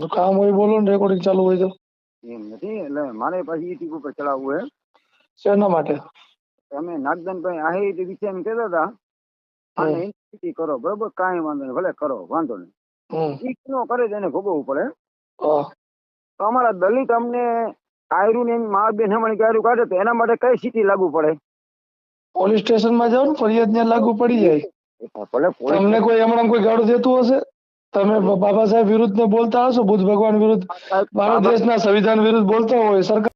તો કામ હોય બોલો ને, રેકોર્ડિંગ ચાલુ હોય તો. એમ નથી, એટલે મારે પાછી યુટ્યુબ ઉપર ચલાવવું હે. શેના માટે? તમે નાગદાનભાઈ આહિર વિશે એમ કહેતા હતા, અને ઇન્ટરવ્યુ કરો, બરોબર, કાંઈ વાંધો નહીં, ભલે કરો, વાંધો નહીં. ઈ નો કરે તેને ભોગવવું પડે. તો અમારા દલિત અમને આયરું ને મા બેન હમણાં આયરું કાઢે તો એના માટે કઈ સિટી લાગુ પડે? પોલીસ સ્ટેશન માં જાઓ ને, ફરિયાદ ત્યાં લાગુ પડી જાય. ભલે તમને કોઈ હમણાં કોઈ ગાળું દેતું હશે, તમે બાબા સાહેબ વિરુદ્ધ ને બોલતા હશો, બુદ્ધ ભગવાન વિરુદ્ધ, ભારત દેશના સંવિધાન વિરુદ્ધ બોલતા હોય સરકાર.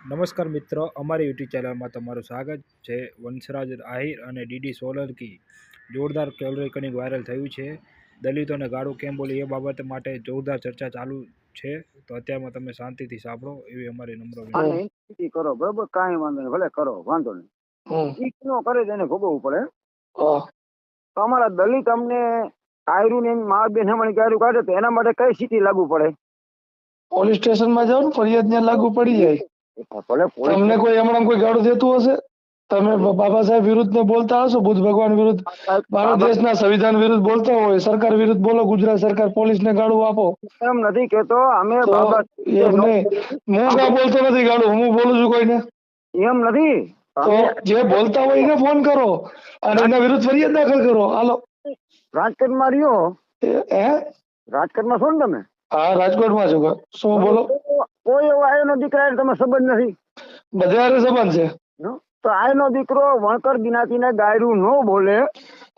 નમસ્કાર મિત્રો, અમારી યુટ્યુબ ચેનલમાં તમારું સ્વાગત છે. વંશરાજ આહિર અને ડીડી સોલંકી જોરદાર કેલરીકનિંગ વાયરલ થયું છે. દલિતોને ગાળું કેમ બોલી એ બાબત માટે જોરદાર ચર્ચા ચાલુ છે. તો અત્યારમાં તમે શાંતિથી સાંભળો એવી અમારી નમ્ર વિનંતી. કરો, બરોબર, કાંઈ વાંધો નહીં, ભલે કરો, વાંધો નહીં. ઈ નો કરે તેને ભોગવવું પડે. તો અમારા દલિત અમને આયરું ને મા બેન હમણાં આયરું કાઢે તો એના માટે કઈ સિટી લાગુ પડે? પોલીસ સ્ટેશન માં જાઓ ને, ફરિયાદ ત્યાં લાગુ પડી જાય. ભલે તમને કોઈ હમણાં કોઈ ગાળું દેતું હશે, તમે બાબા સાહેબ વિરુદ્ધ ને બોલતા હશો, બુદ્ધ ભગવાન વિરુદ્ધ, ભારત દેશના સંવિધાન વિરુદ્ધ બોલતા હોય સરકાર વિરુદ્ધ બોલો, ગુજરાત સરકાર પોલીસ ને ગાળું આપો. એમ નથી કેતો અમે બાબા, એમ નહીં, હું કાં બોલતો નથી ગાળું, હું બોલું છું કોઈને? એમ નથી. તો જે બોલતા હોય એને ફોન કરો અને એના વિરુદ્ધ ફરિયાદ દાખલ કરો. હાલો, રાજકોટમાં રહ્યો? હે, રાજકોટમાં છો ને તમે? હા, રાજકોટમાં છું. શું બોલો? કોઈ એવો આયનો દીકરા તમે સંબંધ નથી? બધા સંબંધ છે. તો આયનો દીકરો વણકર જ્ઞાતિને ગાયરું ન બોલે.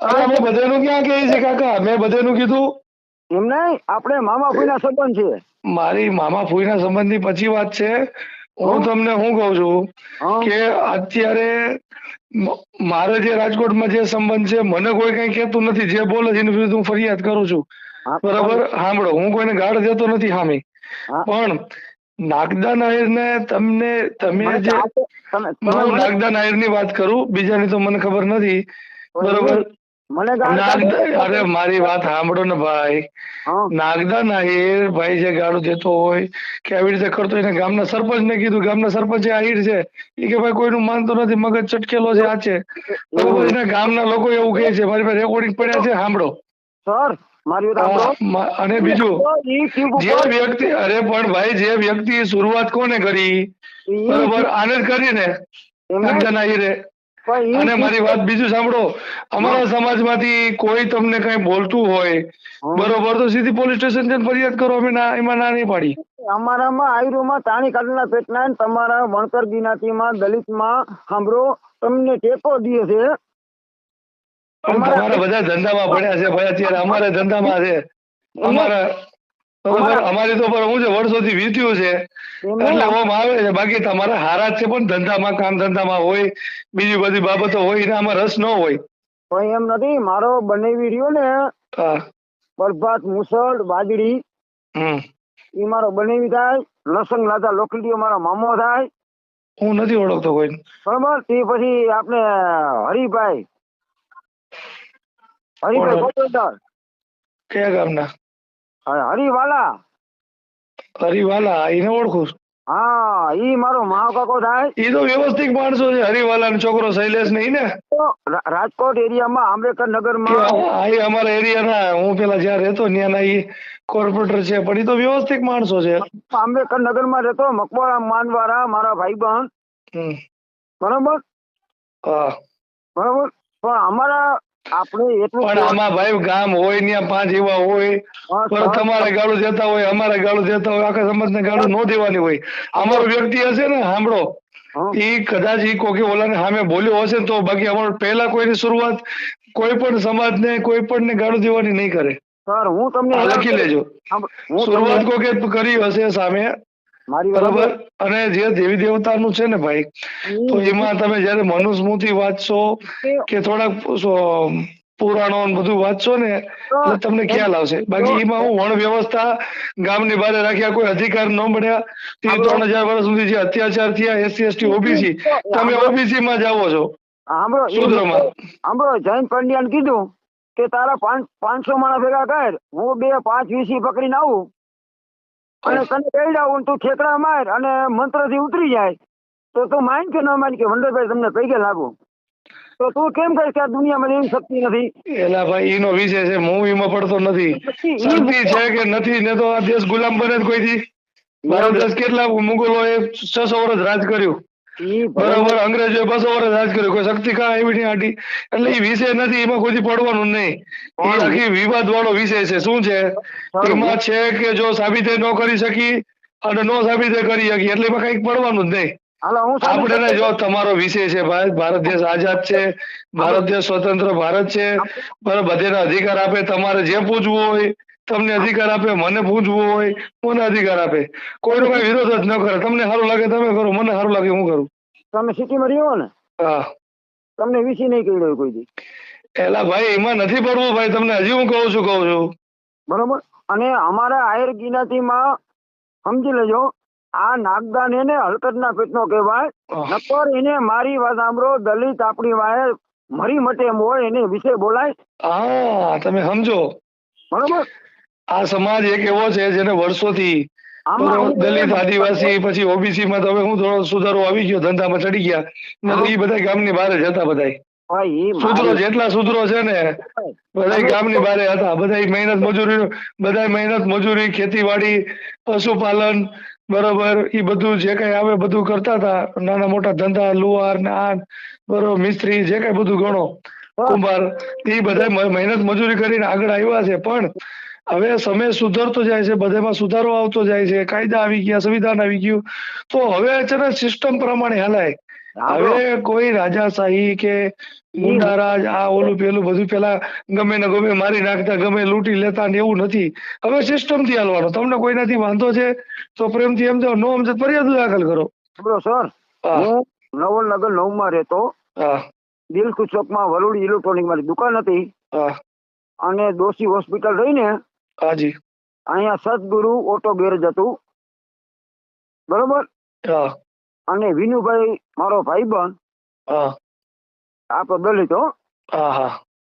અરે અમે બધાનું ક્યાં કહીએ છીએ કાકા, મેં બધાનું કીધું. એમ નહીં, આપણે મામા ફૂઈના સંબંધ છે. મારી મામા ફૂઈના સંબંધની પછી વાત છે. હું તમને શું કઉ છું કે અત્યારે મારે જે રાજકોટમાં જે સંબંધ છે, મને કોઈ કઈ કેતું નથી. જે બોલે છે એની વિરુદ્ધ હું ફરિયાદ કરું છું. બરાબર, સાંભળો, હું કોઈને ગાળ દેતો નથી સામે, પણ નાગદા નાયર ને તમે જે નાગદા નાયર ની વાત કરું, બીજાની તો મને ખબર નથી. બરોબર, અરે મારી વાત સાંભળો ને ભાઈ. નાગદા નાયર ભાઈ જે ગાળું દેતો હોય કે આવી રીતે કરતો, એને ગામના સરપંચ ને કીધું, ગામના સરપંચ આહિર છે, એ કે ભાઈ કોઈનું માનતો નથી, મગજ ચટકેલો છે, આ છે. બરોબર, એના ગામના લોકો એવું કહે છે, મારી પાસે રેકોર્ડિંગ પડ્યા છે, સાંભળો સર. અને બીજું, જે વ્યક્તિ, અરે પણ ભાઈ, જે વ્યક્તિ શરૂઆત કોને કરી? બરોબર, આને જ કરી ને, નાગદા નાયરે. અને મારી વાત બીજું સાંભળો, અમારા સમાજમાંથી કોઈ તમને કઈ બોલતું હોય, બરોબર, તો સીધી પોલીસ સ્ટેશન જઈને ફરિયાદ કરો, અમે એમાં ના નહીં પાડી. અમારામાં આયુર્વેદમાં તાણી કાઢના પેટના તમારા વણકર જ્ઞાતિમાં દલિતમાં સાંભળો તમને ટેકો દે છે. તમારા બધા ધંધામાં પડ્યા છે ભાઈ, અત્યારે અમારે ધંધામાં છે. અમારી તો હું છે, વર્ષોથી વીત્યું છે એટલે ઓમ આવે છે. બાકી તમારા હારા જ છે, પણ ધંધામાં, કામ ધંધામાં હોય, બીજી બધી બાબતો હોય, એને આમાં રસ ન હોય. પણ એમ નથી, મારો બનાવી રહ્યો ને બરભાત મુસળ બાજરી, એ મારો બનાવી થાય. લસણ લાદા લોકડીઓ મારો મામો થાય. હું નથી ઓળખતો કોઈ. બરોબર, તે પછી આપણે હરિભાઈ કોટોદાર. કયા ગામના? હરિવાલા. હરિવાલા, એને ઓળખું. હા, ઈ મારો મહાકાકો થાય. ઈ તો વ્યવસ્થિત માણસો છે, હરિવાલા નો છોકરો શૈલેષ નહીં ને? રાજકોટ એરિયામાં આંબેડકર નગરમાં અમારા એરિયાના, હું પેલા જ્યાં રહેતો ત્યાંના ઈ કોર્પોરેટર છે, પણ ઈ તો વ્યવસ્થિત માણસો છે. આંબેડકર નગરમાં રહેતો, મકવાડા માનવાળા મારા ભાઈબંધ. બરોબર, બરોબર. પણ અમારા આપણે એટલું, પણ આમાં ભાઈ ગામ હોય ત્યાં પાંચ એવા હોય, પણ તમારે ગાળું દેતા હોય, અમારે ગાળું દેતા હોય, આખા સમાજને ગાળું ન દેવાની હોય. અમારો વ્યક્તિ હશે ને, સાંભળો, ઈ કદાચ ઈ કોકી ઓલાને સામે બોલ્યો હશે તો, બાકી અમારો પહેલા કોઈની શરૂઆત કોઈ પણ સમાજને, કોઈ પણ ને ગાળું દેવાની નહીં કરે. સર, હું તમને લખી લેજો, શરૂઆત કોકે કરી હશે સામે, બરાબર. અને જે દેવી દેવતાનું છે ને ભાઈ, તો એમાં તમે જયારે મનુસ્મૃતિ વાંચશો કે થોડાક પુરાણો બધું વાંચશો ને, એટલે તમને ખ્યાલ આવશે. બાકી એમાં હું વણ વ્યવસ્થા ગામની બહાર રાખ્યા, કોઈ અધિકાર ન મળ્યા, 3,000 વર્ષ સુધી જે અત્યાચાર થયા, SC ST OBC, તમે OBC માં જાવો છો. સાંભળો, જયંત પંડ્યાને કીધું કે તારા 500 માણસ ભેગા કર, હું 2 5 20 પકડીને આવું અને તને કહી દઉં, તું ઠેકડા માર અને મંત્ર થી ઉતરી જાય, તો તું માન કે ન માન કે વંદરભાઈ તમને પૈકે લાગુ? તો તું કેમ કહીશ કે આ દુનિયામાં એવી શક્તિ નથી? એલા ભાઈ એનો વિષય છે, હું એમાં પડતો નથી. શક્તિ છે કે નથી ને તો આ દેશ ગુલામ બને જ કોઈથી? ભારત દેશ કેટલા મુગલોએ 600 વર્ષ રાજ કર્યું, બરોબર, અંગ્રેજોએ 200 વર્ષ રાજ કર્યું, કોઈ શક્તિ કાં આવી નહીં આટી. એટલે એ વિષય નથી, એમાં કોઈથી પડવાનું નહીં. એ આખી વિવાદ વાળો વિષય છે. શું છે એમાં છે કે જો સાબિતે ન કરી શકી અને નો સાબિતે કરી શકી એટલે એમાં કઈક પડવાનું જ નહીં. આપણે જો તમારો વિષય છે ભાઈ, ભારત દેશ આઝાદ છે, ભારત દેશ સ્વતંત્ર ભારત છે, બરાબર, બધાને અધિકાર આપે. તમારે જે પૂછવું હોય તમને અધિકાર આપે, મને પૂછવું હોય મને અધિકાર આપે. કોઈનો કઈ વિરોધ જ ન કરે. તમને સારું લાગે તમે કરો, મને સારું લાગે હું કરું. તમે સિટીમાં રહ્યો ને? હા. તમને વીસી નહીં કર્યો કોઈ દી? એલા ભાઈ એમાં નથી પડવું ભાઈ, તમને હજી હું કહું છું. બરોબર. અને અમારા આહિર જ્ઞાતિમાં સમજી લેજો, આ નાગદાન એને હલકતના પેટનો કહેવાય. નકર એને મારી વાત સાંભળો, દલિત આપણી વાહે મરી મટે એમ હોય એને વિશે બોલાય. હા, તમે સમજો. બરોબર. આ સમાજ એક એવો છે જેને વર્ષોથી દલિત, આદિવાસી, પછી ઓબીસી માં તો હવે હું થોડો સુધારો આવી ગયો, ધંધામાં ચડી ગયા. એ બધા ગામની બહાર જ હતા. બધા સૂત્રો જેટલા સૂત્રો છે ને બધા ગામની બહાર હતા. બધા મહેનત મજૂરી, ખેતીવાડી, પશુપાલન, બરોબર, એ બધું જે કઈ આવે બધું કરતા હતા. નાના મોટા ધંધા, લુહાર ને આ બરોબર, મિસ્ત્રી, જે કઈ બધું ગણો, કુંભાર, એ બધા મહેનત મજૂરી કરીને આગળ આવ્યા છે. પણ હવે સમય સુધરતો જાય છે, બધામાં સુધારો આવતો જાય છે, કાયદા આવી ગયા, સંવિધાન આવી ગયું, તો હવે છે ને સિસ્ટમ પ્રમાણે હલાય. હવે કોઈ રાજાશાહી કે ગુંડારાજ આ ઓલું પેલું બધું પેલા ગમે ને ગમે મારી નાખતા, ગમે લૂંટી લેતા ને એવું નથી. હવે સિસ્ટમ થી હાલવાનો. તમને કોઈનાથી વાંધો છે તો પ્રેમથી એમ જાઓ, નો સમજે ફરિયાદ દાખલ કરો. સર, હું નવલનગર 9 માં રહેતો. દિલખુશ ચોકમાં વરુડી ઇલેક્ટ્રોનિક મારી દુકાન હતી. અને દોશી હોસ્પિટલ રહીને હાજી અહીંયા સદગુરુ ઓટો ગેરેજ હતું. બરોબર. અને વિનુભાઈ મારો ભાઈબંધ, આપણો દલિત હો,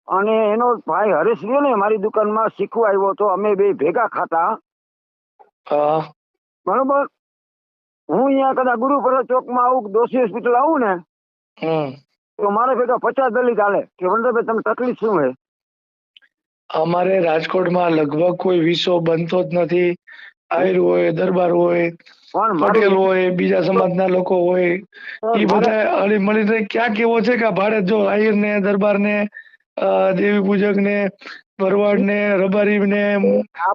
અને એનો ભાઈ હરેશ રહ્યો ને મારી દુકાનમાં શીખવા આવ્યો હતો. અમે બે ભેગા ખાતા. બરોબર. હું અહીંયા કદાચ ગુરુપુરા ચોકમાં આવું, દોશી હોસ્પિટલ આવું ને તો મારે ભેગા 50 દલિત હાલે કે વંદરભાઈ તમને તકલીફ શું છે? અમારે રાજકોટમાં લગભગ કોઈ વિષો બનતો જ નથી. આહિર હોય, દરબાર હોય, પટેલ હોય, બીજા સમાજના લોકો હોય, એ બધા હળી મળીને ક્યાં કેવો છે કે ભાડે જો આહિર ને, દરબાર ને, દેવી પૂજક ને, ભરવાડ ને, રબારી ને,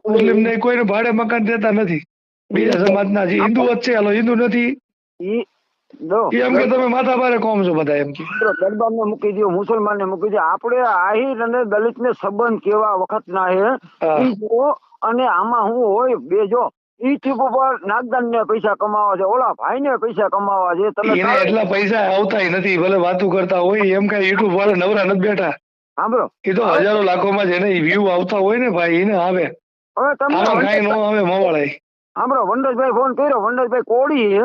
મુસ્લિમ ને કોઈને ભાડે મકાન દેતા નથી. બીજા સમાજના જે હિન્દુ જ છે, હાલો હિન્દુ નથી એમ કે તમે માથા ભારે કોમ છો બધા. એમ કે દરબાર ને મૂકી દો, મુસલમાન ને મૂકી દો. આપણે આહિર અને દલિત ને સંબંધ કેવા વખત ના હે. અને આમાં હું હોય બે જો ઈ ચીપ ઉપર નાગદાન ને પૈસા કમાવા છે, ઓલા ભાઈ ને પૈસા કમાવા છે. તમે એટલા પૈસા આવતા નથી, ભલે વાતું કરતા હોય. એમ કઈ યુટ્યુબ વાળા નવરા નથી બેઠા. સાંભળો, એ તો હજારો લાખોમાં જેને વ્યૂ આવતા હોય ને ભાઈ, એને આવે. હવે તમે કઈ નો આવે મવાળાય. સાંભળો, વંડરભાઈ ફોન કર્યો. વંડરભાઈ કોડી છે,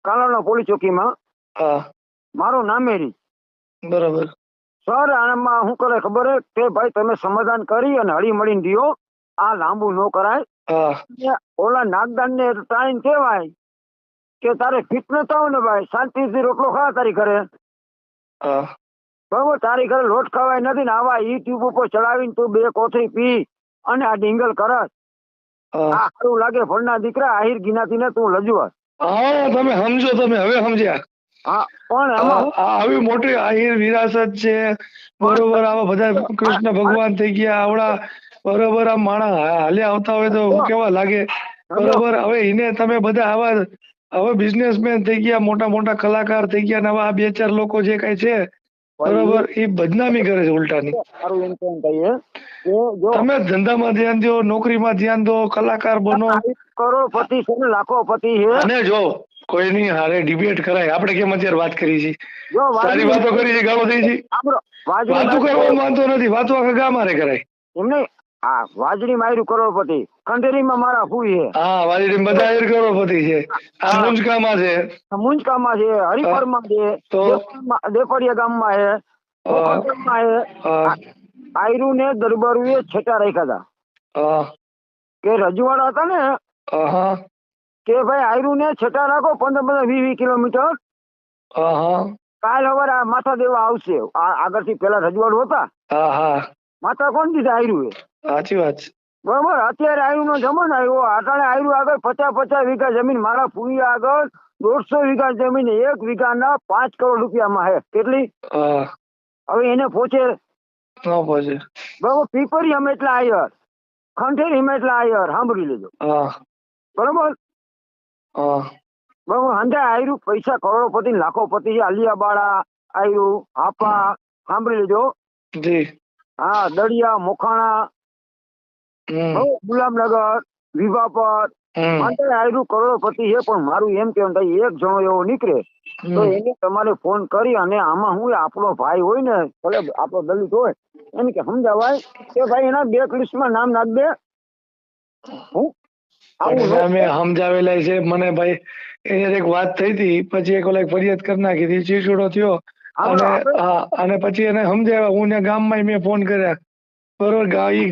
કાલાનો પોલીસ ચોકીમાં. મારું નામેરી. બરાબર. સર આમાં શું કરે ખબર હે કે ભાઈ તમે સમાધાન કરી અને હળી મળીને દિયો, આ લાંબુ ન કરાય. ઓલા નાગદાન ને ટાઈમ કેવાય કે તારે ફિટ ન થાવ ને ભાઈ, શાંતિથી રોટલો ખા તારી ઘરે. બરોબર. તારી ઘરે લોટ ખવાય નથી ને આવા યુટ્યુબ ઉપર ચડાવીને તું 2 કોથળી પી અને આ ડીંગલ કરસ, આ સારું લાગે? ફળના દીકરા આહિર જ્ઞાતિ ને તું લજવા. હા, તમે સમજો, તમે હવે સમજ્યા. હા, પણ આવી મોટી આહિર વિરાસત છે. બરોબર. આવા બધા કૃષ્ણ ભગવાન થઈ ગયા આવડા. બરોબર. આ માણસ હાલ્યા આવતા હોય તો કેવા લાગે? બરોબર. હવે એને તમે બધા આવા હવે બિઝનેસમેન થઈ ગયા, મોટા મોટા કલાકાર થઈ ગયા, ને આ 2-4 લોકો જે કઈ છે, બરોબર, એ બદનામી કરે છે ઉલટાની. તમે ધંધામાં ધ્યાન દો, નોકરીમાં ધ્યાન દો, કલાકાર બનો. કરોડપતિ છે ને લાખોપતિ છે. અને જો કોઈની હારે ડિબેટ કરાય, આપણે કેમ અત્યારે વાત કરી છે, સારી વાતો કરી છે, ગાળો થઈ છે, વાતો કરવાનો વાંધો નથી. વાતો આખા ગામ હારે કરાય. એમને હા, વાજડી માર્યું કરોડપતિ. ખંડેરીમાં મારા ફૂઈ છે. હા, વાજડી બધા આહિર કરોડપતિ છે. આ મુંજકામાં છે, મુંજકામાં છે, હરિપરમાં છે, દેપડિયા ગામમાં છે, આયરું ને દરબારું એ છેટા રાખ્યા હતા. કે રજવાડા હતા ને કે ભાઈ આયરું ને છેટા રાખો 15-20 કિલોમીટર. કાલ સવારે આ માથા દેવા આવશે. આગળથી પેલા રજવાડું હતા, હા હા માથા કોણ દીધા આયરું એ? સાચી વાત છે. બરોબર. અત્યારે આયરું નો જમાનો આવ્યો. અટાણે આયરું આગળ 50 વીઘા જમીન, મારા ફૂઈ આગળ 150 વીઘા જમીન, 1 વીઘાના 5 કરોડ રૂપિયામાં હે. કેટલી? હા હવે એને પહોંચે ન પહોંચે. બરોબર. પીપરી હમેટલા આયર, ખંડેર હિમેટલા આયર, સાંભળી લેજો. હા બરોબર. હા બરોબર. હંધા આયરું પૈસા કરોડોપતિ લાખોપતિ, આલિયાબાળા આયરું, હાપા, સાંભળી લેજો. જી. હા, દળિયા, મોખાણા, ગુલામનગર, વિભાપર, માટે આયરું કરોડોપતિ છે. પણ મારું એમ કેવું થાય, એક જણો એવો નીકળે તો એને તમારે ફોન કરી અને આમાં હું આપણો ભાઈ હોય ને, ભલે આપણો દલિત હોય, એને કે સમજાવાય કે ભાઈ એના બ્લેક લિસ્ટમાં નામ નાખ દે. હું અમે સમજાવેલા છે મને ભાઈ. એને એક વાત થઈ હતી, પછી એક ઓલા ફરિયાદ કરી નાખી હતી, ચીચડો થયો અને અને પછી એને સમજાવ્યા. હું ને ગામમાં મેં ફોન કર્યા, બરોબર.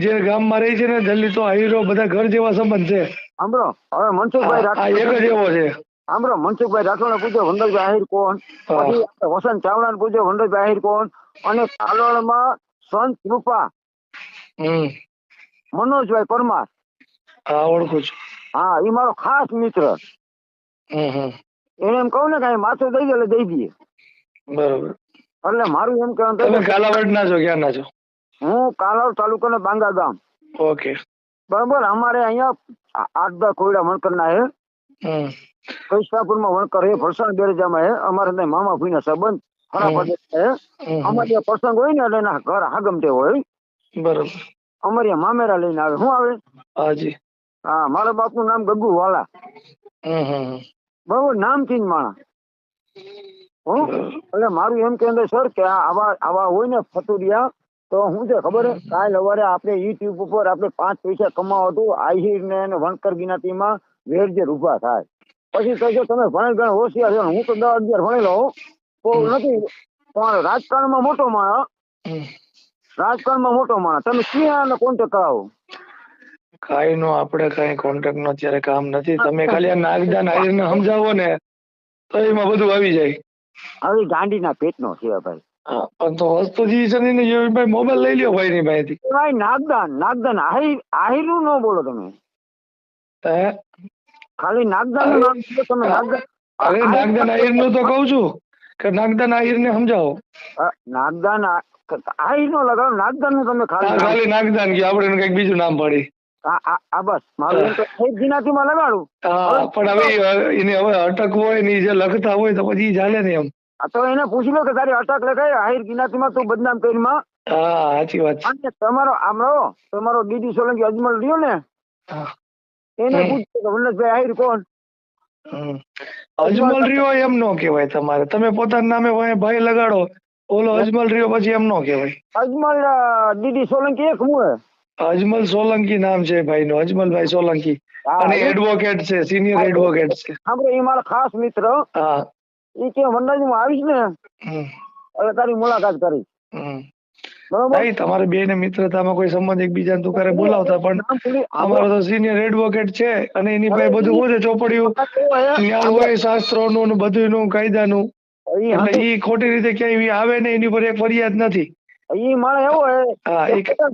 જે ગામમાં રહી છે ને દલિતો આહીરો બધા ઘર જેવા સંબંધ છે. સાંભળો, હવે મનસુખભાઈ એક જ એવો છે. સાંભળો, મનસુખભાઈ રાઠોડને પૂછ્યો વનરાજભાઈ આહિર કોણ, પછી વસંત ચાવડાને પૂછ્યો વનરાજભાઈ આહિર કોણ, અને કાલોળમાં સંત કૃપા મનોજભાઈ પરમાર, હા ઓળખું છું. હા, એ મારો ખાસ મિત્ર. એને એમ કહું ને કે માથું દઈ દે એટલે દઈ દઈએ. બરોબર. એટલે મારું એમ કહેવાનું તમે કાલાવડ ના છો? ક્યાં ના છો? હું કાલાવડ તાલુકાનો બાંગા ગામ. ઓકે. બરોબર. અમારે અહીંયા 8-10 કોયડા વણકર ના હે. કૈસાપુરમાં વણકર હે, ભરસાણ બેરજામાં હે. અમારે ત્યાં મામા ભૂઈ ના સંબંધ ખરાબ હે. અમારે પ્રસંગ હોય ને એટલે એના ઘર હાગમતે હોય. બરોબર. અમારે મામેરા લઈને આવે. શું આવે? હાજી. હા, મારા બાપનું નામ ગગુ વાલા. બરોબર. નામથી જ માણસ. એટલે મારું એમ કહેવું સર કે આવા હોય ને ફતુરિયા, તો શું છે ખબર હે, કાલ સવારે આપણે યુટ્યુબ ઉપર આપણે 5 પૈસા કમાવો તો આહિર ને વણકર જ્ઞાતિમાં વેરજેર ઉભા થાય. પછી કહેજો તમે ભણેલ ગણ હોશિયાર છો. હું તો 10-11 ભણેલો તો નથી, પણ રાજકારણમાં મોટો માણસ. રાજકારણમાં મોટો માણસ. તમે ક્યાં કોન્ટેક્ટ કરાવો? કાઈ નો, આપણે કઈ કોન્ટેક્ટ નો અત્યારે કામ નથી. તમે ખાલી નાગદાન આહિર ને સમજાવો ને તો એમાં બધું આવી જાય. હવે ગાંડીના પેટનો છે ભાઈ. પણ તો વસ્તુ જે છે ને ભાઈ, મોબાઈલ લઈ લ્યો ભાઈ ની પાસેથી. ભાઈ નાગદાન આહિર નું ન બોલો તમે. ખાલી નાગદાન નું નામ તમે. નાગદાન, અરે નાગદાન આહિર નું તો કઉ છું કે નાગદાન આહિર ને સમજાવો. નાગદાન આહિર નો લગાડો, નાગદાન નું તમે ખાલી નાગદાન કે આપણે કઈક બીજું નામ પાડી. આ બસ મારું એમ તો જ્ઞાતિ માં લગાડું. પણ હવે એને હવે અટક હોય ને જે લખતા હોય તો પછી ચાલે ને એમ. તો એને પૂછી લો કે તારી અટક લખાય આહિર જ્ઞાતિ માં તું બદનામ કરી માં. હા, સાચી વાત છે. તમારો તમારો ડીડી સોલંકી અજમલ રહ્યો ને, એને પૂછ્યું કે વનરાજભાઈ આહિર કોણ? અજમલ રહ્યો એમ નો કહેવાય તમારે. તમે પોતાના નામે ભાઈ લગાડો, ઓલો અજમલ રહ્યો પછી એમ નો કહેવાય. અજમલ ડીડી સોલંકી એક હું હે. અજમલ સોલંકી નામ છે ભાઈ નું, અજમલભાઈ સોલંકી. અને એડવોકેટ છે, સિનિયર એડવોકેટ છે. સાંભળો, એ મારા ખાસ મિત્ર. હા, એ કે વનરાજ હું આવીશ ને એટલે તારી મુલાકાત કરીશ. ભાઈ તમારે બે ને મિત્રતામાં કોઈ સંબંધ એકબીજાને તું કરે બોલાવતા, પણ અમારો તો સિનિયર એડવોકેટ છે અને એની પાસે બધું હોય છે, ચોપડીઓ જ્ઞાન હોય શાસ્ત્રોનું બધું નું કાયદાનું. એટલે ઈ ખોટી રીતે ક્યાંય આવે ને એની પર એક ફરિયાદ નથી. ઈ માણસ એવો હે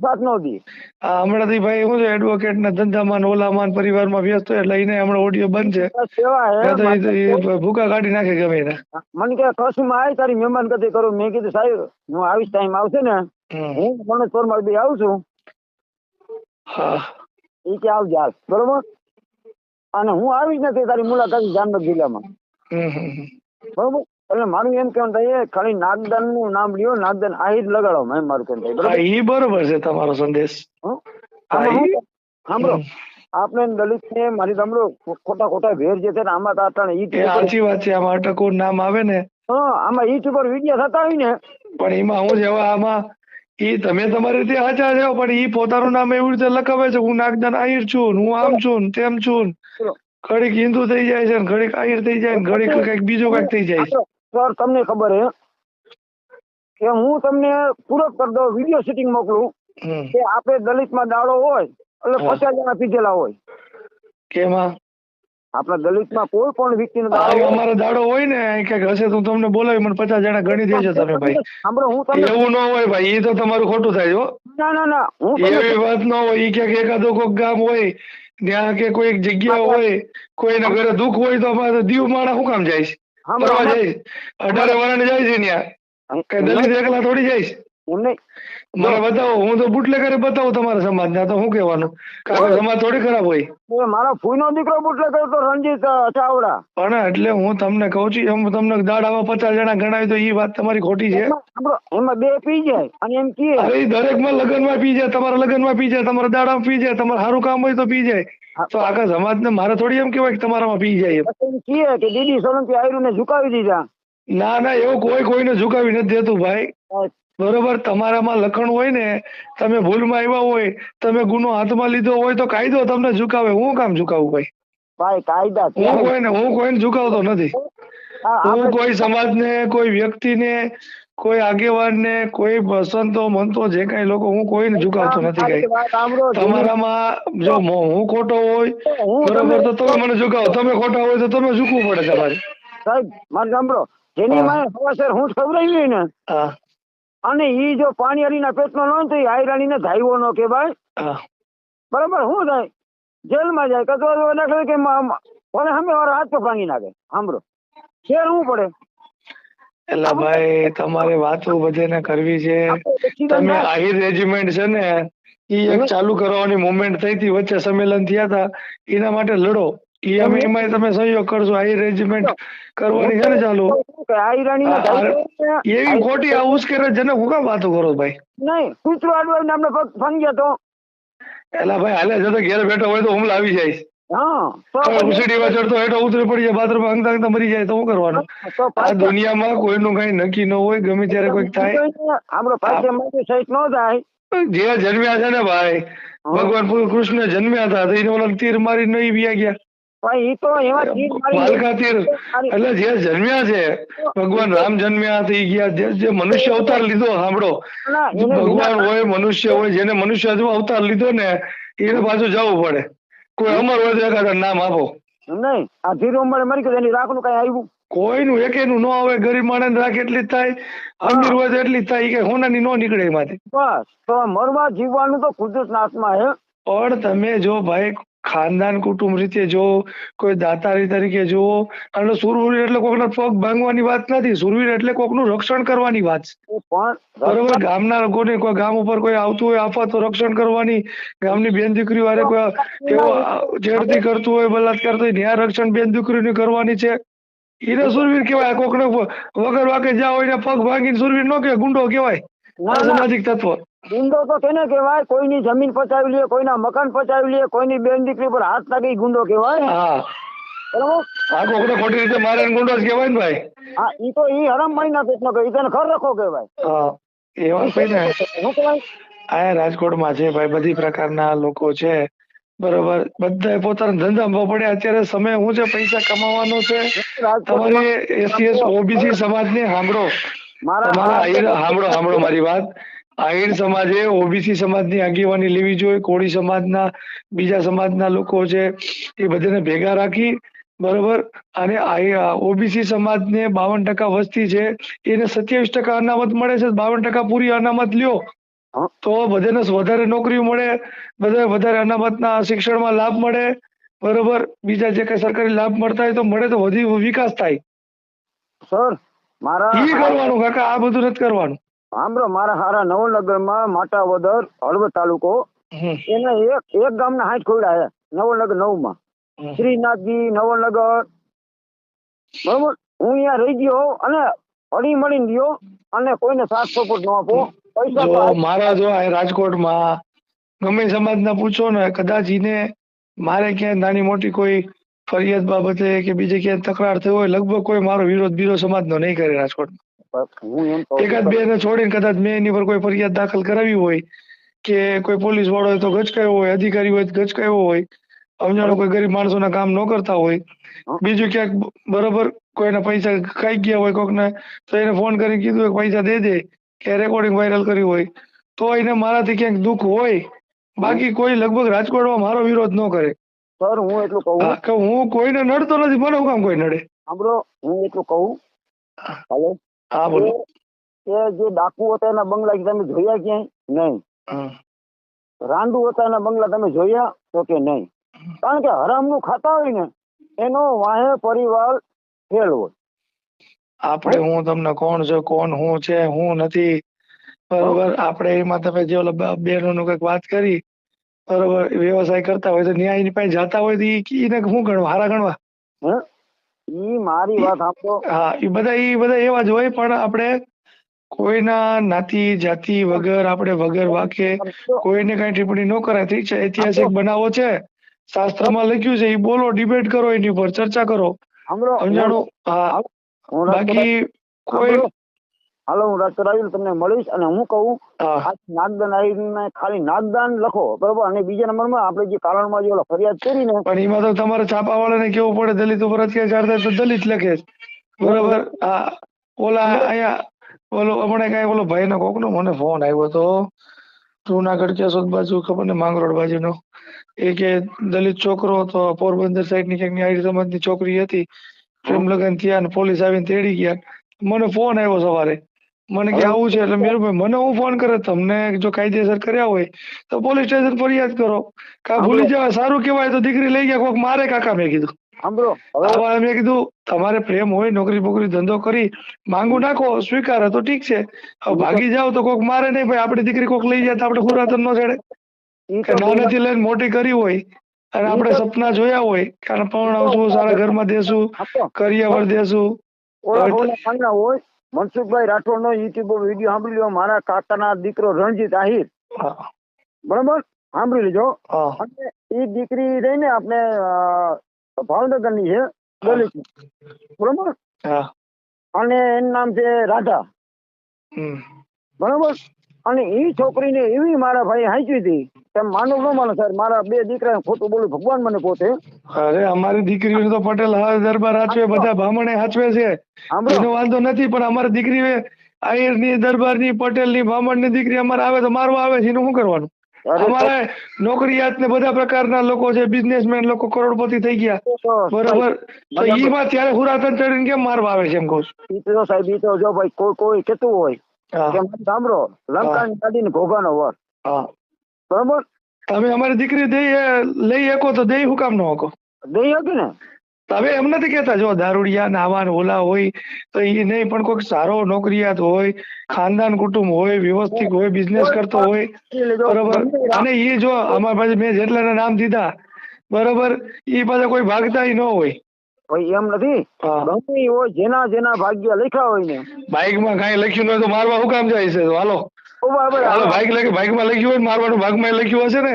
સાથ નો દી. હમણાં થી ભાઈ શું છે, એડવોકેટ ના ધંધામાં ઓલામાન પરિવારમાં વ્યસ્ત હોય એટલે એને હમણાં ઓડિયો બંધ છે. ભૂકા કાઢી નાખે ગમે એને. મને કે કશું માં આવી તારી મહેમાન ગતિ કરું. મેં કીધું સાહેબ હું આવીશ, ટાઈમ આવશે ને હું મનોજ પરમાર બી આવું છું. એ કે આવજે હાલ. બરોબર. અને હું આવીશ ને તારી મુલાકાત જામનગર જિલ્લામાં. બરોબર. એટલે મારું એમ કેવું થાય ખાલી નાગદાન નું નામ લ્યો, નાગદાન આહિર લગાડો. મેં મારું કેમ થાય એ બરોબર છે તમારો સંદેશ. સાંભળો, આપણે દલિત ને મારી સાંભળો ખોટા ભેર જે છે ને આમાં સાચી વાત છે. આમાં અટકો નામ આવે ને, આમાં યુટ્યુબ પર વિડીયો થતા હોય ને, પણ એમાં હું જેવા આમાં તમે તમારી રીતે સાચા છો, પણ ઈ પોતાનું નામ એવી રીતે લખાવે છે, હું નાગદાન આહિર છું, હું આમ છું તેમ છું. ઘડીક હિન્દુ થઈ જાય છે, ઘડીક આહિર થઈ જાય, ઘડીક કઈક બીજું કઈક થઈ જાય. સર તમને ખબર હે કે હું તમને પૂરક કરી દઉં, વિડીયો શૂટિંગ મોકલું કે આપણે દલિત માં દાડો હોય એટલે 50 જણા પીધેલા હોય. કેમાં આપણા દલિતમાં કોઈ પણ વ્યક્તિનો આ દાડો અમારો દાડો હોય ને કઈક હશે તો તમને બોલાવી મને 50 જણા ગણી દેજો તમે ભાઈ. સાંભળો હું તમને એવું ન હોય ભાઈ, એ તો તમારું ખોટું થાય હો. ના ના ના હું તમને એવી વાત ન હોય. ઈ ક્યાંક એકાદો કોઈક ગામ હોય ત્યાં કે કોઈ એક જગ્યા હોય, કોઈના ઘરે દુઃખ હોય તો અમારે દીવ માણા શું કામ જાય છે? ફરવા જાય 18 વર્ષ જાય છે ત્યાં. કઈ દલિત એકલા થોડી જાય છે? એમ નહીં મને બતાવો, હું તો બુટલેગરે બતાવું તમારા સમાજ ના, તો શું કહેવાનું? કારણ સમાજ થોડી ખરાબ હોય. એ મારા ફૂઈનો દીકરો બુટલે કરતો રણજીત ચાવડા. પણ એટલે હું તમને કહું છું એમ તમને દાડામાં 50 જણા ગણાય તો એ વાત તમારી ખોટી છે. સાંભળો, એમાં બે પી જાય અને એમ કહે અરે દરેક માં લગ્નમાં પી જાય, તમારા લગ્નમાં પી જાય, તમારા દાડામાં પી જાય, તમારે સારું કામ હોય તો પી જાય. તો આખા સમાજને મારે થોડી એમ કહેવાય કે તમારામાં પી જાય એમ. એમ કહે કે દીદી સોલંકી આયરુને ઝુકાવી દીધા. ના ના, એવું કોઈને ઝુકાવી નથી દેતું ભાઈ. બરોબર, તમારામાં લખણ હોય ને, તમે ભૂલમાં આવ્યા હોય, તમે ગુનો હાથમાં લીધો હોય તો કાયદો તમને ઝુકાવે. હું કામ ઝુકાવું ભાઈ? ભાઈ કાયદા છે. હું કોઈને ઝુકાવતો નથી. હું કોઈ સમાજને, કોઈ વ્યક્તિને, કોઈ આગેવાનને, કોઈ સંતો મંતો જે કઈ લોકો, હું કોઈને ઝુકાવતો નથી કઈ. તમારામાં જો હું ખોટો હોય બરોબર તો તમે મને ઝુકાવો, તમે ખોટા હોય તો તમે ઝૂકવું પડે તમારે. સાહેબ મારે સાંભળો, જેની માએ હવાસર હું ખવડાવી ને અને ઈ જો પાણી હરીના પેટનો ન તો એ આયરાણીને ધાઈવો નો કે ભાઈ બરાબર શું થાય? જેલમાં જાય કચરો દાખલ કે કોને સામે વાળો હાથ તો ભાંગી નાખે. સાંભળો શેર શું પડે? એટલે ભાઈ તમારે વાતો બધાને કરવી છે. તમે આહિર રેજિમેન્ટ છે ને ઈ એક ચાલુ કરવાની મુવમેન્ટ થઈ હતી, વચ્ચે સંમેલન થયા હતા, એના માટે લડો. એમાં તમે સહયોગ કરશો. આહિર રેજિમેન્ટ કરવાની છે ને ચાલુ. એવી ખોટી આ ઉશ્કેરત જેને હું કામ વાતો કરો ભાઈ? નહીં, કૂતરો અડવાઈને આપણે પગ ભાંગ્યા તો એલા ભાઈ હાલે જતો ઘેર બેઠો હોય તો હુમલા આવી જાય. હા, ઉસીડીમાં ચડતો હેઠો ઉતરી પડી જાય, બાથરૂમમાં અંગતા અંગતા મરી જાય તો શું કરવાનું? આ દુનિયામાં કોઈનું કઈ નક્કી ન હોય, ગમે ત્યારે કોઈક થાય. આપણો પાછળ માટે સહિત ન થાય. જે જન્મ્યા છે ને ભાઈ, ભગવાન કૃષ્ણ જન્મ્યા હતા તો એને ઓલા તીર મારી નહીં વ્યા ગયા. માલકા તીર એટલે જે જન્મ્યા છે, ભગવાન રામ જન્મ્યા થઈ ગયા, જે મનુષ્ય અવતાર લીધો. સાંભળો, ભગવાન હોય, મનુષ્ય હોય, જેને મનુષ્ય અવતાર લીધો ને એને પાછું જવું પડે. કોઈ અમર હોય તો એકાદ નામ આપો. નહીં, આ ધીરો ઉંમરે મરી ગયો એની રાખનું કઈ આવ્યું? કોઈનું એકેનું ન આવે. ગરીબ માણસ રાખ એટલી જ થાય, અમીર હોય તો એટલી જ થાય. કે હોનાની ન નીકળે એમાંથી. બસ તો મરવા જીવવાનું તો કુદરતના હાથમાં હે. પણ તમે જો ભાઈ ખાનદાન કુટુંબ રીતે જો, કોઈ દાતારી તરીકે જો, અને સુરવીર એટલે કોકના પગ ભાંગવાની વાત નથી. સુરવીર એટલે કોકનું રક્ષણ કરવાની વાત છે. બરોબર, ગામના લોકોને કોઈ ગામ ઉપર કોઈ આવતું હોય આફત તો રક્ષણ કરવાની. ગામની બેન દીકરીઓ વારે કોઈ એવો છેડતી કરતું હોય, બલાત્કાર કરતો હોય, ત્યાં રક્ષણ બેન દીકરીઓની કરવાની છે. એને સુરવીર કહેવાય. કોકને વગર વાકે જ્યાં હોય ને પગ ભાંગીને સુરવીર ન કહેવાય, ગુંડો કહેવાય. સામાજિક તત્વ ગુંડો તો કેને કહેવાય? કોઈની જમીન પચાવી લે, કોઈના મકાન પચાવી લે, કોઈની બેન દીકરી પર હાથ નાખી ગુંડો કહેવાય. હા, બરાબર. કોકને ખોટી રીતે મારે ગુંડો જ કહેવાય ને ભાઈ. હા, ઈ તો ઈ હરામ મહિના પેટનો કહે, તેને ઘર રખો કહેવાય. હા, એ વાત છે ને. શું કહેવાય? આ રાજકોટમાં છે ભાઈ, બધી પ્રકારના લોકો છે. બરોબર, બધા પોતાના ધંધામાં પડે. અત્યારે સમય શું છે? પૈસા કમાવાનો છે. તમારી એસસી ઓબીસી સમાજને સાંભળો, તમારા સાંભળો મારી વાત. આહિર સમાજે ઓબીસી સમાજની આગેવાની લેવી જોઈએ. કોળી સમાજના, બીજા સમાજના લોકો છે એ બધાને ભેગા રાખી, બરોબર, અને ઓબીસી સમાજને 52% વસ્તી છે, એને 27% અનામત મળે છે. 52% પૂરી અનામત લ્યો તો બધાને વધારે નોકરી મળે, બધા વધારે અનામતના શિક્ષણમાં લાભ મળે. બરોબર, બીજા જે કઈ સરકારી લાભ મળતા હોય તો મળે તો વધી વિકાસ થાય. સર મારા ઈ કરવાનું કાકા, આ બધું નથી કરવાનું. સાંભળો, મારા હારા નવલનગરમાં માટાવદર હળવદ તાલુકો, એને એક ગામના 60 ખોયડા છે. નવલનગર 9 માં શ્રીનાથજી નવલનગર. બરોબર, હું અહીંયા રહી ગયો અને હળી મળીને ગયો અને કોઈને સાથ સપોર્ટ ન આપો. પૈસા મારા જો રાજકોટમાં ગમે સમાજના પૂછો ને, કદાચ એને મારે ક્યાંય નાની મોટી કોઈ ફરિયાદ બાબતે કે બીજે ક્યાંય તકરાર થઈ હોય, લગભગ કોઈ મારો વિરોધ બીજો સમાજનો નહીં કરે રાજકોટમાં. એકાદ બે ને છોડીને કદાચ મેં એની પર કોઈ ફરિયાદ દાખલ કરાવી હોય કે કોઈ પોલીસ વાળો હોય તો ગચકાયો હોય, અધિકારી હોય તો ગચકાયો હોય, અમજાણો કોઈ ગરીબ માણસોના કામ ન કરતા હોય, બીજું ક્યાંક બરોબર કોઈના પૈસા ખાઈ ગયા હોય કોકને, તો એને ફોન કરીને કીધું કે પૈસા દે દે, કે રેકોર્ડિંગ વાયરલ કર્યું હોય તો એને મારાથી ક્યાંક દુઃખ હોય. બાકી કોઈ લગભગ રાજકોટમાં મારો વિરોધ ન કરે. સર હું એટલું કહું, હા, કે હું કોઈને નડતો નથી, મને હું કામ કોઈ નડે. સાંભળો હું એટલું કહું, હાલો, હા બોલો. એ જે ડાકુ હતા એના બંગલા તમે જોયા ક્યાંય? નહીં. હા. રાંડુ હતા એના બંગલા તમે જોયા તો કે નહીં? કારણ કે હરામનું ખાતા હોય ને એનો વાહે પરિવાર ફેલ હોય. આપણે હું તમને કોણ છે કોણ હું છે હું નથી, બરોબર. આપણે એમાં તમે જે ઓલા બહેનોનું કંઈક વાત કરી, બરોબર, વ્યવસાય કરતા હોય તો ન્યાયની પાસે જતા હોય તો એને શું ગણવા, હારા ગણવા? હે, ઈ મારી વાત સાંભળો. હા, એ બધા એવા જ હોય, પણ આપણે કોઈના નાતી જાતિ વગર, આપણે વગર વાકે કોઈને કઈ ટિપ્પણી ન કરાય. ઠીક છે, ઐતિહાસિક બનાવો છે, શાસ્ત્રમાં લખ્યું છે, એ બોલો, ડિબેટ કરો, એની પર ચર્ચા કરો, સાંભળો, સમજાણું? હા, હું બાકી કોઈ હાલો હું રાજ કરાવી તમને મળીશ. અને હું કહું, હા, નાગદાન આવીને ખાલી નાગદાન લખો, બરોબર. અને બીજા નંબરમાં આપણે જે કારણમાં જે ઓલા ફરિયાદ કરી ને, પણ એમાં તો તમારે છાપાવાળાને કેવું પડે, દલિત ઉપર અત્યાચાર થાય તો દલિત લખે છે, બરોબર. હા, ઓલા અહીંયા ઓલો હમણાં કઈ ઓલો ભાઈ નો કોકનો મને ફોન આવ્યો હતો, જુનાગઢ કેશોદ બાજુ, ખબર ને માંગરોળ બાજુનો, એ કે દલિત છોકરો હતો, પોરબંદર સાઈડ ની ક્યાંક આહિર સમાજની છોકરી હતી, પ્રેમ લગ્ન થયા ને પોલીસ આવીને તેડી ગયા. મને ફોન આવ્યો સવારે, મને કે આવું છે. એટલે મેરુભાઈ મને હું ફોન કરે, તમને જો કાયદેસર કર્યા હોય તો પોલીસ સ્ટેશન ફરિયાદ કરો, કા ભૂલી જવાય, સારું કહેવાય તો દીકરી લઈ ગયા, કોક મારે કાકા. મેં કીધું સાંભળો, મેં કીધું તમારે પ્રેમ હોય, નોકરી બોકરી ધંધો કરી માંગુ નાખો, સ્વીકારે તો ઠીક છે, હવે ભાગી જાવ તો કોક મારે નહીં ભાઈ. આપણી દીકરી કોક લઈ જાય તો આપણે હુરાતન ન ચડે કે નાનેથી લઈને મોટી કરી હોય અને આપણે સપના જોયા હોય કે આને પરણાવશું, સારા ઘરમાં દેશું, કરિયાવર દેશું. હોય મનસુખભાઈ રાઠોડ નો યુટ્યુબ વિડીયો સાંભળી લો, મારા કાકાના દીકરો રણજીત આહિર, બરોબર, સાંભળી લેજો. અને એ દીકરી રહી ને આપણે ભાવનગર ની છે, દલિત, બરોબર, અને એનું નામ છે રાધા, બરોબર. અને એ છોકરીને એવી મારા ભાઈ હાંચી હતી, તમે માનો ન માનો સર, મારા બે દીકરા, ખોટું બોલું ભગવાન મને પોતે. અરે અમારી દીકરીઓ તો પટેલ દરબાર હાચવે, બધા બ્રાહ્મણે હાચવે છે, એનો વાંધો નથી, પણ અમારી દીકરી આહિર ની, દરબાર ની, પટેલ ની, બ્રાહ્મણ ની દીકરી અમારે આવે તો મારવા આવે છે, એનું શું કરવાનું? અમારે નોકરિયાત ને બધા પ્રકારના લોકો છે, બિઝનેસમેન લોકો કરોડપતિ થઈ ગયા, બરોબર, તો ઈમાં ત્યારે હુરાતન ચડીને કેમ મારવા આવે છે એમ કહું છું. ઈ તો સાહેબ, ઈ તો જો ભાઈ કોઈ કેતું હોય કે સાંભળો, લંકાની ગાડીને ઘોઘાનો વર, બરોબર. તમે અમારી દીકરી લઈ શકો તો દઈ, હું કામ ન શકો? દઈ હતી ને. હવે એમ નથી કેતા, જો દારૂડિયા નાવાન ઓલા હોય તો એ નહીં, પણ કોઈક સારો નોકરિયાત હોય, ખાનદાન કુટુંબ હોય, વ્યવસ્થિત હોય, બિઝનેસ કરતો હોય, બરોબર. અને એ જો અમારા પાસે મેં જેટલાના નામ દીધા, બરોબર, એ પાછા કોઈ ભાગતા ન હોય. ભાઈ એમ નથી, ગમે હોય, જેના ભાગ્ય લખ્યા હોય ને. બાઇક માં કઈ લખ્યું ન હોય તો મારવા શું કામ જાય છે? હાલો બાઇક માં લખ્યું હોય, મારવાનું ભાગમાં લખ્યું હશે ને.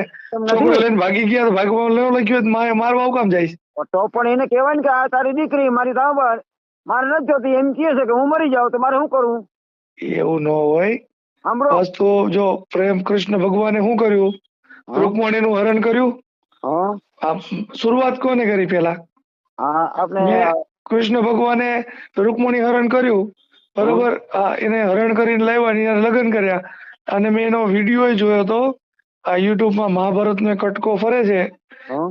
છોકરો લઈને ભાગી ગયા તો ભાગમાં ન લખ્યું હોય, મારવા શું કામ જાય છે? તો પણ એને કહેવાય ને કે આ તારી દીકરી મારી સાંભળ, મારે નથી જોતી, એમ કહે છે કે હું મરી જાઉં તો મારે શું કરવું? એવું ન હોય. વસ્તુ જો પ્રેમ, કૃષ્ણ ભગવાને શું કર્યું? રૂકમણી નું હરણ કર્યું. શરૂઆત કોને કરી? પેલા કૃષ્ણ ભગવાને રૂકમણી હરણ કર્યું, બરોબર. એને હરણ કરીને લાવ્યા, લગ્ન કર્યા. અને મેં એનો વિડીયો જોયો હતો, આ યુટ્યુબ માં મહાભારત નો કટકો ફરે છે,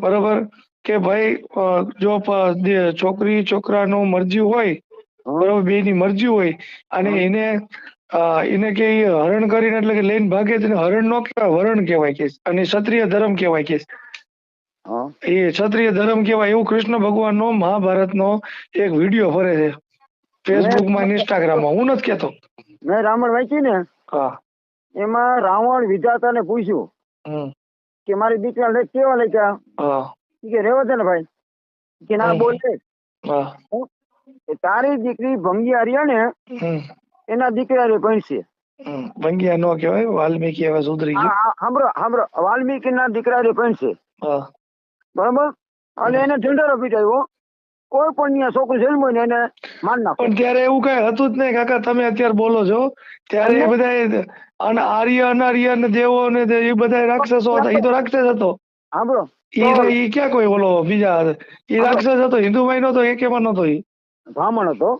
બરોબર, કે ભાઈ જો છોકરી છોકરાનું મરજી હોય, બરોબર, બે ની મરજી હોય, અને એને કે હરણ કરીને એટલે કે લઈને ભાગે, તેને હરણ નો કહેવાય, વરણ કહેવાય કે, અને ક્ષત્રિય ધર્મ કહેવાય કે, એ ક્ષત્રિય ધર્મ કહેવાય. એવું કૃષ્ણ ભગવાન નો મહાભારત નો એક વિડીયો ફરે છે ફેસબુક માં, ઇન્સ્ટાગ્રામ માં. હું નથી કેતો, મેં રાવણ વાંચી ને, એમાં રાવણ વિધાતા ને પૂછ્યું કે મારી દીકરા લેખ કેવા લખ્યા, કે રેવા દે ને ભાઈ, કે ના બોલે, તારી દીકરી ભંગી રહ્યા ને એના દીકરા રે ભણશે. ભંગિયા નો કહેવાય, વાલ્મીકી હવે સુધરી ગયું. સાંભળો, વાલ્મીકી ના દીકરા રે ભણશે, બરાબર. અને એને ઝંડારો પીટાવ્યો, કોઈ પણ ત્યાં છોકરી જન્મ ને એને માર નાખો. પણ ત્યારે એવું કઈ હતું જ નહીં કાકા, તમે અત્યારે બોલો છો, ત્યારે એ બધા આર્ય અનાર્ય ને દેવો ને એ બધા રાક્ષસો હતા. એ તો રાક્ષસ હતો. સાંભળો, ઈ ક્યાં કોઈ ઓલો બીજા, એ રાક્ષસ હતો, હિન્દુભાઈ નતો, એકેમાં નતો. ઈ બ્રાહ્મણ હતો.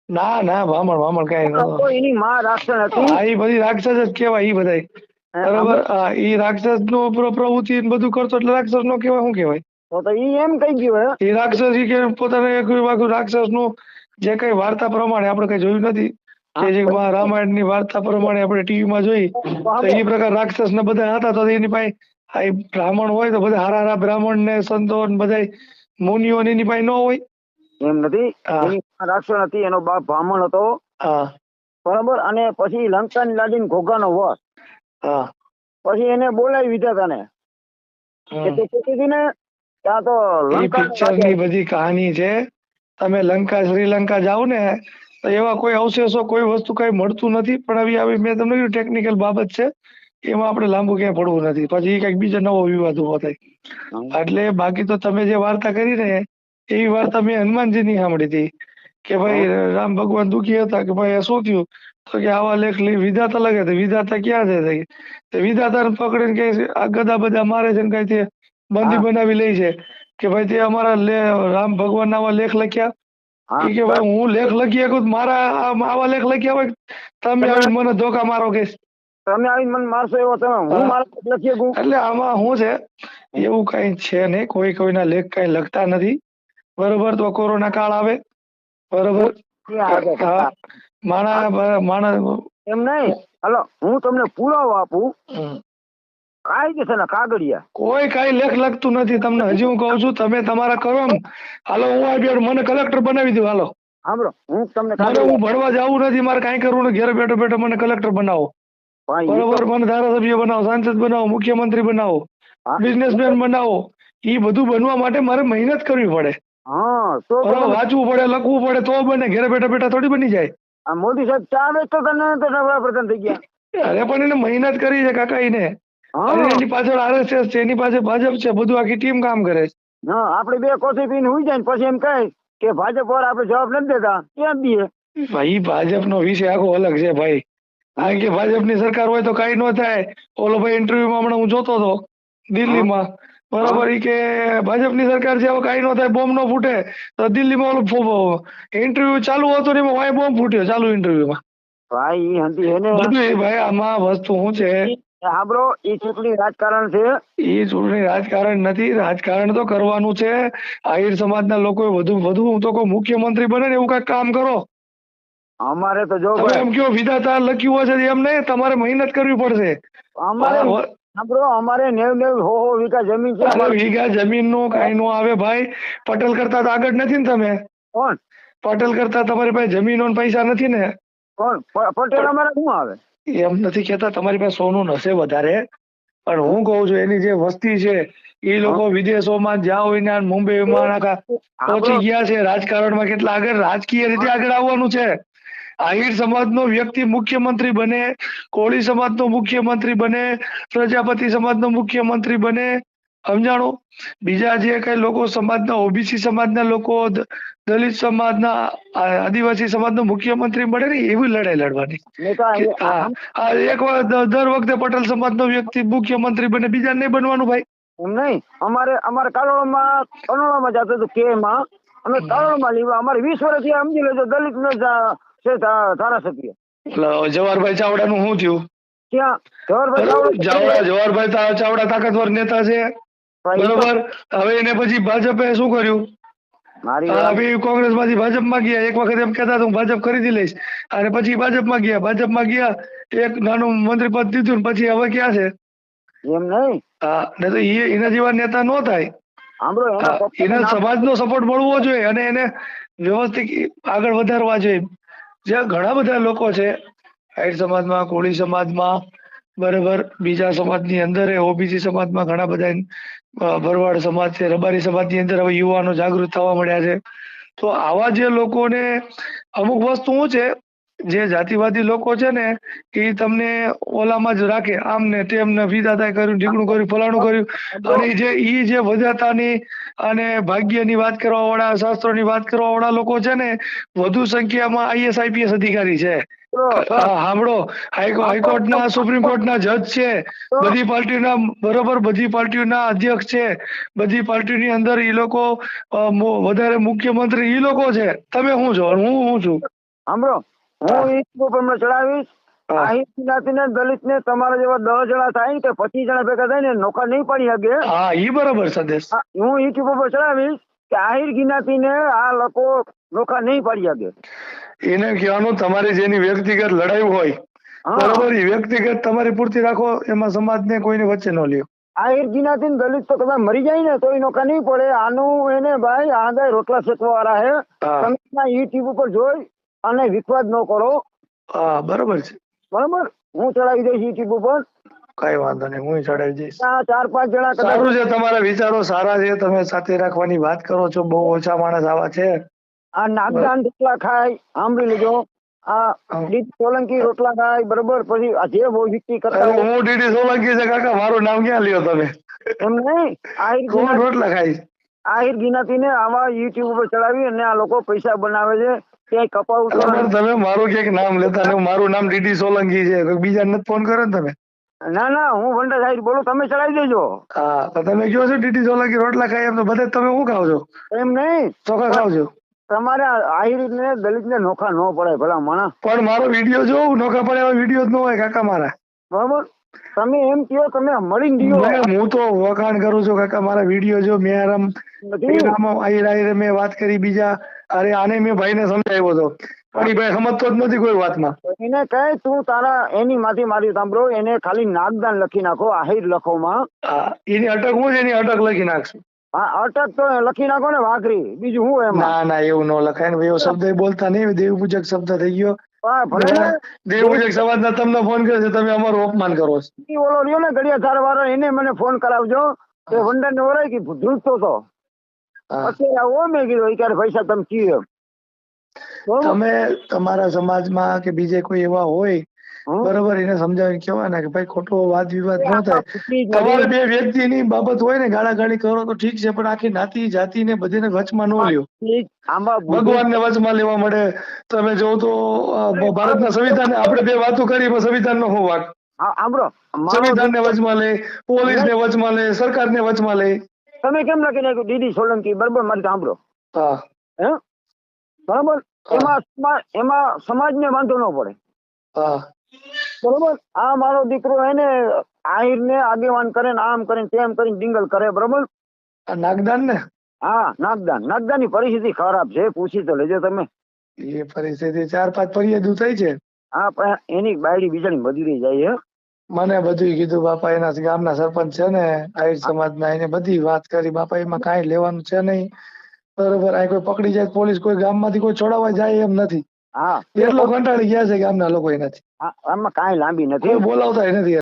ના બ્રાહ્મણ કઈ નતો. એની માં રાક્ષસ હતી. એ બધી રાક્ષસ જ કેવાય. ઈ બધા બરાબર, ઈ રાક્ષસ નો પ્રવૃત્તિ બધું કરતો એટલે રાક્ષસ નો કેવાય. શું કેવાય? તો ઈ એમ કહી ગયો હે એ રાક્ષસ ઈ કે પોતાને એક આખું રાક્ષસ નું જે કઈ વાર્તા પ્રમાણે આપણે કઈ જોયું નથી કે જે રામાયણ ની વાર્તા પ્રમાણે આપણે ટીવી માં જોઈ તો એ પ્રકાર રાક્ષસ ને બધા હતા. તો એની પાસે આ બ્રાહ્મણ હોય તો બધા હારા હારા બ્રાહ્મણ ને સંતો ને બધા મુનિઓ ને એની પાસે ન હોય એમ નથી. એની રાક્ષસ નથી, એનો બાપ બ્રાહ્મણ હતો. બરાબર. અને પછી લંકા ની લાડીને ઘોઘાનો વસ. પછી એને બોલાવી વિધાતાને કે તે કહેતી હતી ને ત્યાં તો પિક્ચર ની બધી કહાની છે. તમે લંકા શ્રીલંકા જાઓ ને તો એવા કોઈ અવશેષો કોઈ વસ્તુ કઈ મળતું નથી. પણ આવી મેં તમને કીધું ટેકનિકલ બાબત છે, એમાં આપણે લાંબુ ક્યાંય પડવું નથી. પછી કઈક બીજો નવો વિવાદ ઉભો થાય. એટલે બાકી તો તમે જે વાર્તા કરી ને એવી વાર્તા મેં હનુમાનજી ની સાંભળી હતી કે ભાઈ રામ ભગવાન દુખી હતા કે ભાઈ શું થયું તો કે આવા લેખ વિધાતા લગે તો વિધાતા ક્યાં છે વિધાતા પકડીને કે આ ગદા બધા મારે છે ને કઈ તે બંદી બનાવી લે છે કે ભાઈ તે અમારા રામ ભગવાન ના આવા લેખ લખ્યા કે ભાઈ હું લેખ લખી શકું મારા આવા લેખ લખ્યા હોય તમે આવીને મને ધોકા મારો કે તમે આવીને મને મારશો એવો તમે હું મારા લખી શકું. એટલે આમાં શું છે એવું કઈ છે નહીં. કોઈના લેખ કઈ લખતા નથી. બરોબર. તો કોરોના કાળ આવે બરોબર માણસ એમ નહીં. હાલો હું તમને પુરાવો આપું કાયદેસરના કાગળિયા કોઈ કઈ લેખ લખતું નથી. તમને હજી હું કહું છું તમે તમારા કરો. હાલો હું આવી મને કલેક્ટર બનાવી દઉં. હાલો સાંભળો હું તમને હું ભણવા જવું નથી. મારે કઈ કરવું નથી. ઘરે બેઠો બેઠો મને કલેક્ટર બનાવો બરોબર. મને ધારાસભ્ય બનાવો, સાંસદ બનાવો, મુખ્યમંત્રી બનાવો, બિઝનેસમેન બનાવો. એ બધું બનવા માટે મારે મહેનત કરવી પડે. વાંચવું પડે, લખવું પડે તો બને. ઘરે બેઠા બેઠા થોડી બની જાય. આ મોદી સાહેબ ચા વેચતો વડાપ્રધાન થઈ ગયા. અરે પણ એને મહેનત કરી છે કાકા. એની પાછળ આરએસએસ છે, એની પાસે ભાજપ છે, બધું આખી ટીમ કામ કરે છે. આપડે બે કોફી પીને હુઈ જાય પછી એમ કહે કે ભાજપ વાળા આપણે જવાબ નથી દેતા કેમ દઈએ. ભાઈ ભાજપ નો વિષય આખો અલગ છે ભાઈ. કારણ કે ભાજપ ની સરકાર હોય તો કઈ ન થાય. ઓલો ભાઈ ઇન્ટરવ્યુમાં હમણાં હું જોતો હતો દિલ્હીમાં બરાબર. કે ભાજપની સરકાર છે કઈ ન થાય, બોમ્બ નો ફૂટે. તો દિલ્હીમાં ઓલું ઇન્ટરવ્યુ ચાલુ હતું ને એમાં બોમ્બ ફૂટ્યો ચાલુ ઇન્ટરવ્યુમાં. બધું ભાઈ આમાં વસ્તુ શું છે સાંભળો, એ ચૂંટણી રાજકારણ છે. એ ચૂંટણી રાજકારણ નથી. રાજકારણ તો કરવાનું છે. આહિર સમાજના લોકો વધુ હું તો કહું મુખ્યમંત્રી બને ને એવું કઈક કામ કરો. અમારે તો જો એમ કયો વિધાતા લખ્યું હશે એમ નહીં, તમારે મહેનત કરવી પડશે. અમારે 90 વીઘા જમીન છે. વીઘા જમીન નું કઈ નો આવે ભાઈ. પટેલ કરતા તો આગળ નથી ને તમે. કોણ પટેલ કરતા તમારી પાસે જમીનો પૈસા નથી ને. કોણ પટેલ અમારે શું આવે એમ નથી કેતા. તમારી પાસે સોનું નશે વધારે. પણ હું કઉ છું એની જે વસ્તી છે એ લોકો વિદેશોમાં જ્યાં હોય ને મુંબઈમાં પહોંચી ગયા છે. રાજકારણમાં કેટલા આગળ, રાજકીય રીતે આગળ આવવાનું છે. આહિર સમાજનો વ્યક્તિ મુખ્યમંત્રી બને, કોળી સમાજનો મુખ્યમંત્રી બને, પ્રજાપતિ સમાજનો મુખ્યમંત્રી બને, સમજાણું. બીજા જે કઈ લોકો સમાજના ઓબીસી સમાજના લોકો, દલિત સમાજના, આદિવાસી સમાજનો મુખ્યમંત્રી મળે ને એવી લડાઈ લડવાની. એક વાર દર વખતે પટેલ સમાજનો વ્યક્તિ મુખ્યમંત્રી બને, બીજા નહીં બનવાનું ભાઈ. એમ નહીં. અમારે કાલોળમાં જતો હતો કે માં અમે કાલોળમાં લીધા. અમારે 20 વર્ષથી સમજી લેજો દલિત નો છે ધારાસભ્ય. જવાહરભાઈ ચાવડા નું શું થયું? ક્યાં જવાહરભાઈ ચાવડા તાકાતવર નેતા છે બરોબર. હવે એને પછી ભાજપે શું કર્યું? કોંગ્રેસ માંથી ભાજપમાં ગયા. એક વખત એમ કેતા હું ભાજપ ખરીદી લઈશ અને પછી ભાજપમાં ગયા. એક નાનું મંત્રી પદ દીધું પછી હવે ક્યાં છે? એમ નહીં. ને તો એના જેવા નેતા નો થાય. એના સમાજનો સપોર્ટ મળવો જોઈએ અને એને વ્યવસ્થિત આગળ વધારવા જોઈએ. જ્યાં ઘણા બધા લોકો છે આહિર સમાજમાં, કોળી સમાજમાં બરાબર, બીજા સમાજની અંદર ઓબીસી સમાજમાં ઘણા બધા, ભરવાડ સમાજ છે, રબારી સમાજની અંદર હવે યુવાનો જાગૃત થવા મળ્યા છે. તો આવા જે લોકોને અમુક વસ્તુ શું છે જે જાતિવાદી લોકો છે ને એ તમને ઓલામાં જ રાખે. આમ ને તેમ ને વિધાતાએ કર્યું, ઢીકણું કર્યું, ફલાણું કર્યું. અને જે વધાતાની અને ભાગ્યની વાત કરવા વાળા, શાસ્ત્રોની વાત કરવા વાળા લોકો છે ને વધુ સંખ્યામાં આઈએસ આઈપીએસ અધિકારી છે. સાંભળો, હાઈકોર્ટના, સુપ્રીમ કોર્ટના જજ છે, બધી પાર્ટીના બરોબર, બધી પાર્ટીઓના અધ્યક્ષ છે, બધી પાર્ટીની અંદર એ લોકો વધારે મુખ્યમંત્રી એ લોકો છે. તમે શું છો? હું છું. સાંભળો, હું ચડાવીશ હા. આહિર જ્ઞાતિ ને દલિત ને તમારા જેવા 10 જણા થાય ને કે 25 જણા ભેગા થાય ને નોખા નહીં પાડી શકે. હા ઈ બરાબર સંદેશ. હું યુટ્યુબ ઉપર ચડાવીશ કે આહિર જ્ઞાતિ ને આ લોકો નોખા નહીં પાડી શકે. એને કહેવાનું તમારી જેની વ્યક્તિગત લડાઈ હોય હા. બરાબર, એ વ્યક્તિગત તમારી પૂરતી રાખો, એમાં સમાજને કોઈની વચ્ચે ન લ્યો. આહિર જ્ઞાતિ ને દલિત તો કદાચ મરી જાય ને તોય નોખા નહીં પડે. આનું એને ભાઈ આંધા રોટલા શેકવા વાળા હે. હા તમે યુટ્યુબ ઉપર જોઈ અને વિખવાદ ન કરો. હા બરાબર છે, બરાબર, હું ચડાવી દઈશ યુટ્યુબ ઉપર. કઈ વાંધો નહીં, હું ચડાવી દઈશ. આ 4-5 જણા કદાચ સારું છે, તમારા વિચારો સારા છે, તમે સાથે રાખવાની વાત કરો છો. બહુ ઓછા માણસ આવા છે. આ નાગદાન રોટલા ખાય, સાંભળી લેજો. આ ડીડી સોલંકી રોટલા ખાય, બરોબર. પછી આ જે બહુ વિક્રી કરતા અરે હોય હું ડીડી સોલંકી છે કાકા, મારું નામ ક્યાં લ્યો તમે? એમ નહીં. કોણ રોટલા ખાય? આહિર જ્ઞાતિ ને આવા યુટ્યુબ ઉપર ચડાવી અને આ લોકો પૈસા બનાવે છે. ક્યાંય કપાવ પણ તમે મારું ક્યાંક નામ લેતા ને, મારું નામ ડીડી સોલંકી છે, કોઈ બીજા નથી ફોન કરે ને તમે? ના ના, હું વંડા સાહેબ બોલું, તમે ચડાવી દેજો. હા તો તમે કહો છો ડીડી સોલંકી રોટલા ખાય, એમ તો બધે તમે શું ખાવ છો? એમ નહીં, ચોખા ખાવ છો? તમારે આહિર ને દલિત ને નોખા ન પડે ભલા માણસ. પણ મારો વિડીયો જોઉં, નોખા પડે એવા વિડીયો જ ન હોય કાકા મારા. બરોબર, તમે એમ કહો, તમે મળીને દિયો. હું તો વખાણ કરું છું કાકા, મારા વિડીયો જો. મેં આહિર મેં વાત કરી, બીજા અરે આને મેં ભાઈને સમજાવ્યો હતો, પણ એ ભાઈ સમજતો જ નથી કોઈ વાતમાં. એને કહે તું તારા એની માંથી મારી સાંભળો, એને ખાલી નાગદાન લખી નાખો, આહિર લખો માં. હા, એની અટક હું છે, એની અટક લખી નાખશું. હા, અટક તો લખી નાખો ને, વાઘરી, બીજું હું એમાં. ના ના, એવું ન લખાય ને ભાઈ, એવો શબ્દ બોલતા નહીં. દેવ પૂજક શબ્દ થઈ ગયો. હા, ભલે દેવ પૂજક સમાજના તમને ફોન કરે છે, તમે અમારું અપમાન કરો છો. ઈ ઓલો રહ્યો ને ઘડિયાળ વાળો, એને મને ફોન કરાવજો. એ વંડર ને ઓળાય કે ધ્રુજતો હતો. હા. અત્યારે આવો મેં કીધું, ઈ ક્યારે પૈસા તમે ચીએ. તમે તમારા સમાજમાં કે બીજે કોઈ એવા હોય બરોબર, એને સમજાવીને કહેવાના કે ભાઈ ખોટો વાદ વિવાદ ન થાય. તમારે બે વ્યક્તિની બાબત હોય ને, ગાળાગાળી કરો તો ઠીક છે, પણ આખી નાતી જાતિ ને બધીને વચમાં ન લ્યો. ભગવાન ને વચમાં લેવા મળે. તમે જો તો ભારતના સંવિધાન, આપણે બે વાતો કરી, પણ સંવિધાન નો શું વાક? સંવિધાન ને વચમાં લે, પોલીસ ને વચમાં લે, સરકાર ને વચમાં લે. તમે કેમ લખી નાખ્યું ડીડી સોલંકી? બરોબર, મારી સાંભળો. હા હે, બરોબર. એમાં સમાજ ને વાંધો ન પડે. હા બરોબર. આ મારો દીકરો એને આહિર ને આગેવાન કરે ને, આમ કરે તેમ કરીને ડિંગલ કરે. બરોબર. નાગદાન ને? હા, નાગદાન ની પરિસ્થિતિ ખરાબ છે, પૂછી તો લેજો તમે. એ પરિસ્થિતિ 4-5 ફરિયાદો થઈ છે. હા, પણ એની બાયડી બિચારી મજૂરી જાય હે. મને બધું કીધું બાપા, એના ગામના સરપંચ છે ને આહિર સમાજના, એને બધી વાત કરી. બાપા એમાં કાંઈ લેવાનું છે નહીં, બરોબર. આ કોઈ પકડી જાય પોલીસ, કોઈ ગામમાંથી કોઈ છોડાવવા જાય એમ નથી. હા, એટલો કંટાળી ગયા છે ગામના લોકો એનાથી. આમાં કાંઈ લાંબી નથી, બોલાવતા નથી.